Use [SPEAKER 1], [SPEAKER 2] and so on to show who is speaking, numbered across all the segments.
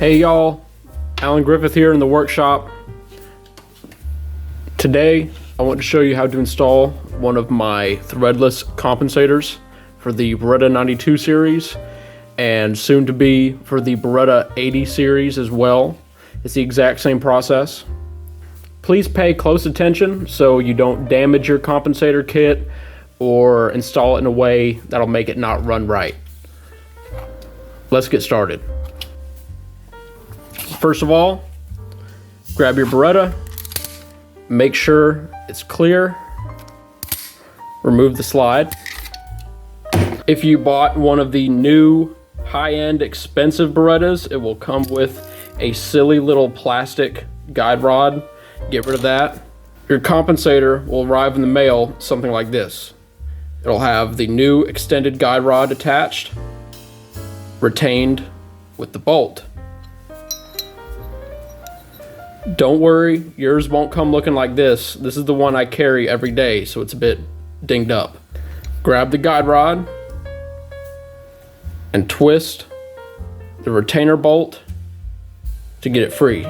[SPEAKER 1] Hey y'all, Alan Griffith here in the workshop. Today I want to show you how to install one of my threadless compensators for the Beretta 92 series and soon to be for the Beretta 80 series as well. It's the exact same process. Please pay close attention so you don't damage your compensator kit or install it in a way that'll make it not run right. Let's get started. First of all, grab your Beretta, make sure it's clear, remove the slide. If you bought one of the new high-end expensive Berettas, it will come with a silly little plastic guide rod. Get rid of that. Your compensator will arrive in the mail something like this. It'll have the new extended guide rod attached, retained with the bolt. Don't worry, yours won't come looking like this. This is the one I carry every day, so it's a bit dinged up. Grab the guide rod and twist the retainer bolt to get it free.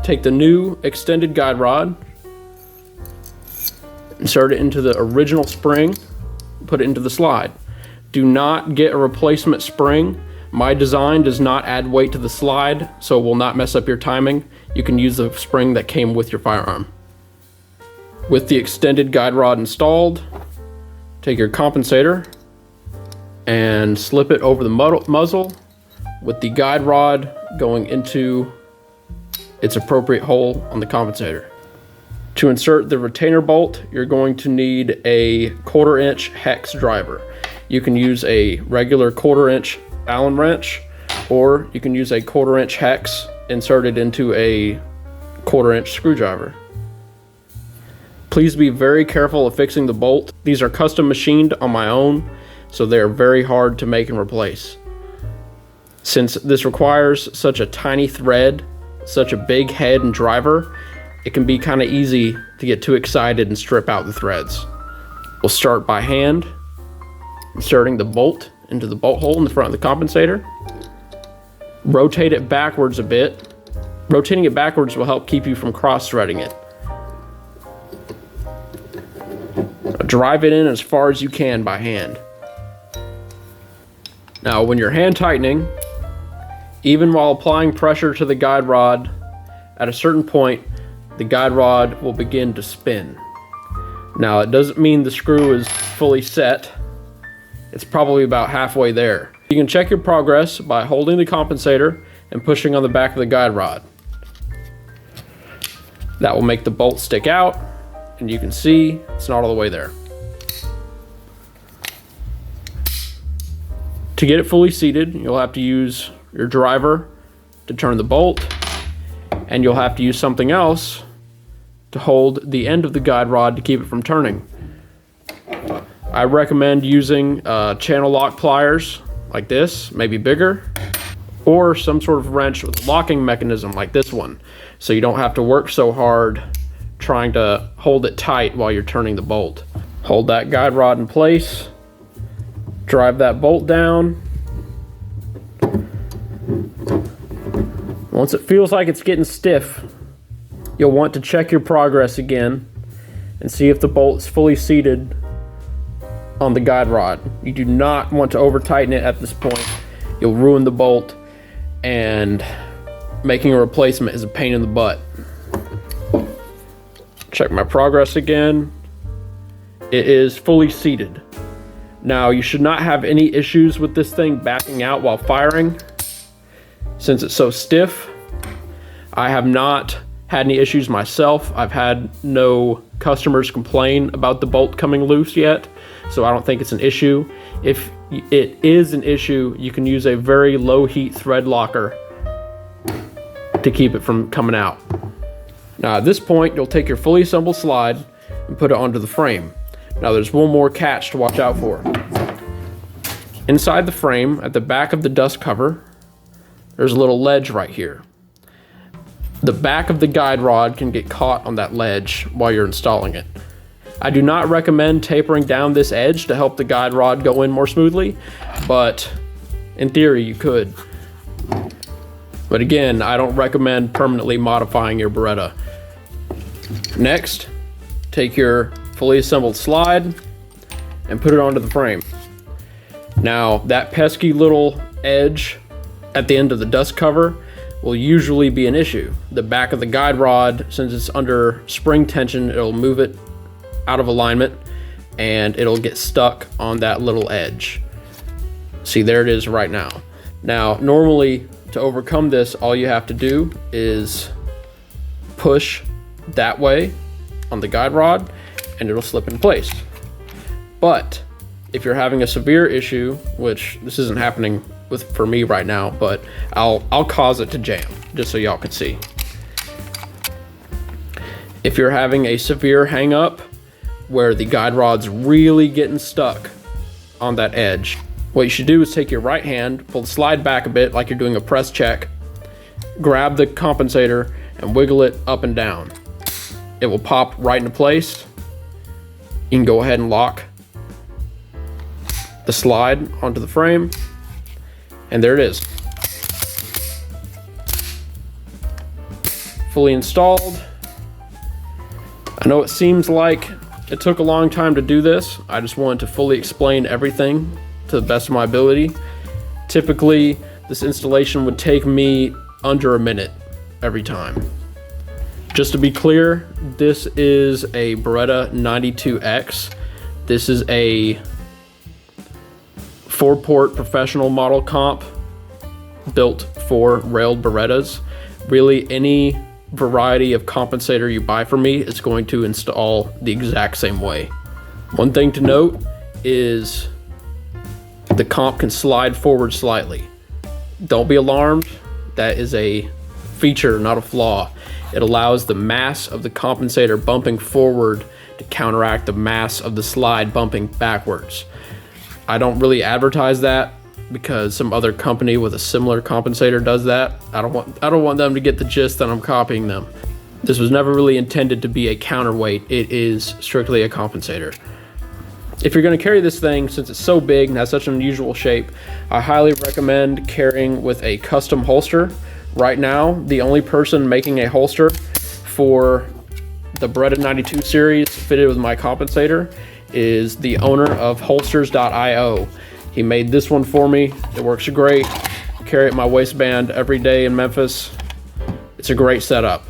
[SPEAKER 1] Take the new extended guide rod, insert it into the original spring, put it into the slide. Do not get a replacement spring. My design does not add weight to the slide, so it will not mess up your timing. You can use the spring that came with your firearm. With the extended guide rod installed, take your compensator and slip it over the muzzle with the guide rod going into its appropriate hole on the compensator. To insert the retainer bolt, you're going to need a 1/4 inch hex driver. You can use a regular 1/4 inch Allen wrench, or you can use a 1/4 inch hex inserted into a 1/4 inch screwdriver. Please be very careful of fixing the bolt. These are custom machined on my own, so they are very hard to make and replace. Since this requires such a tiny thread, such a big head and driver, it can be kind of easy to get too excited and strip out the threads. We'll start by hand, inserting the bolt into the bolt hole in the front of the compensator. Rotate it backwards a bit. Rotating it backwards will help keep you from cross-threading it. Drive it in as far as you can by hand. Now, when you're hand tightening, even while applying pressure to the guide rod, at a certain point, the guide rod will begin to spin. Now, it doesn't mean the screw is fully set. It's probably about halfway there. You can check your progress by holding the compensator and pushing on the back of the guide rod. That will make the bolt stick out, and you can see it's not all the way there. To get it fully seated, you'll have to use your driver to turn the bolt, and you'll have to use something else to hold the end of the guide rod to keep it from turning. I recommend using channel lock pliers like this, maybe bigger, or some sort of wrench with a locking mechanism like this one, so you don't have to work so hard trying to hold it tight while you're turning the bolt. Hold that guide rod in place, drive that bolt down. Once it feels like it's getting stiff, you'll want to check your progress again and see if the bolt is fully seated on the guide rod. You do not want to over tighten it at this point. You'll ruin the bolt, and making a replacement is a pain in the butt. Check my progress again. It is fully seated. Now, you should not have any issues with this thing backing out while firing. Since it's so stiff, I have not had any issues myself. I've had no customers complain about the bolt coming loose yet, so I don't think it's an issue. If it is an issue, you can use a very low heat thread locker to keep it from coming out. Now at this point, you'll take your fully assembled slide and put it onto the frame. Now there's one more catch to watch out for. Inside the frame, at the back of the dust cover, there's a little ledge right here. The back of the guide rod can get caught on that ledge while you're installing it. I do not recommend tapering down this edge to help the guide rod go in more smoothly, but in theory you could. But again, I don't recommend permanently modifying your Beretta. Next, take your fully assembled slide and put it onto the frame. Now, that pesky little edge at the end of the dust cover will usually be an issue. The back of the guide rod, since it's under spring tension, it'll move it out of alignment and it'll get stuck on that little edge. See, there it is right now. Now, normally to overcome this, all you have to do is push that way on the guide rod and it'll slip in place. But if you're having a severe issue, which this isn't happening for me right now, but I'll cause it to jam just so y'all can see. If you're having a severe hang up where the guide rod's really getting stuck on that edge, what you should do is take your right hand, pull the slide back a bit like you're doing a press check, grab the compensator and wiggle it up and down. It will pop right into place. You can go ahead and lock the slide onto the frame, and there it is. Fully installed. I know it seems like it took a long time to do this. I just wanted to fully explain everything to the best of my ability. Typically, this installation would take me under a minute every time. Just to be clear, this is a Beretta 92X. This is a 4-port professional model comp built for railed Berettas. Really, any variety of compensator you buy from me is going to install the exact same way. One thing to note is the comp can slide forward slightly. Don't be alarmed. That is a feature, not a flaw. It allows the mass of the compensator bumping forward to counteract the mass of the slide bumping backwards. I don't really advertise that because some other company with a similar compensator does that. I don't want them to get the gist that I'm copying them. This was never really intended to be a counterweight. It is strictly a compensator. If you're going to carry this thing, since it's so big and has such an unusual shape, I highly recommend carrying with a custom holster. Right now, the only person making a holster for the Beretta 92 series fitted with my compensator is the owner of holsters.io. He made this one for me. It works great. Carry it in my waistband every day in Memphis. It's a great setup.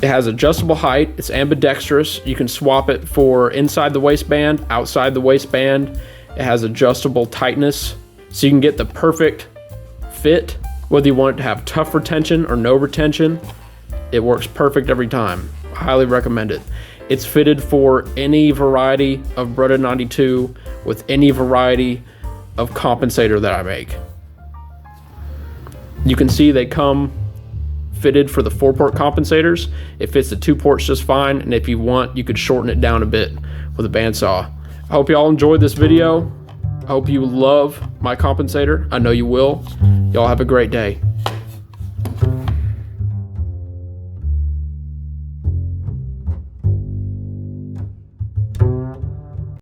[SPEAKER 1] It has adjustable height. It's ambidextrous. You can swap it for inside the waistband, outside the waistband. It has adjustable tightness, so you can get the perfect fit, whether you want it to have tough retention or no retention. It works perfect every time. Highly recommend it. It's fitted for any variety of Beretta 92 with any variety of compensator that I make. You can see they come fitted for the 4-port compensators. It fits the 2 ports just fine, and if you want, you could shorten it down a bit with a bandsaw. I hope y'all enjoyed this video. I hope you love my compensator. I know you will. Y'all have a great day.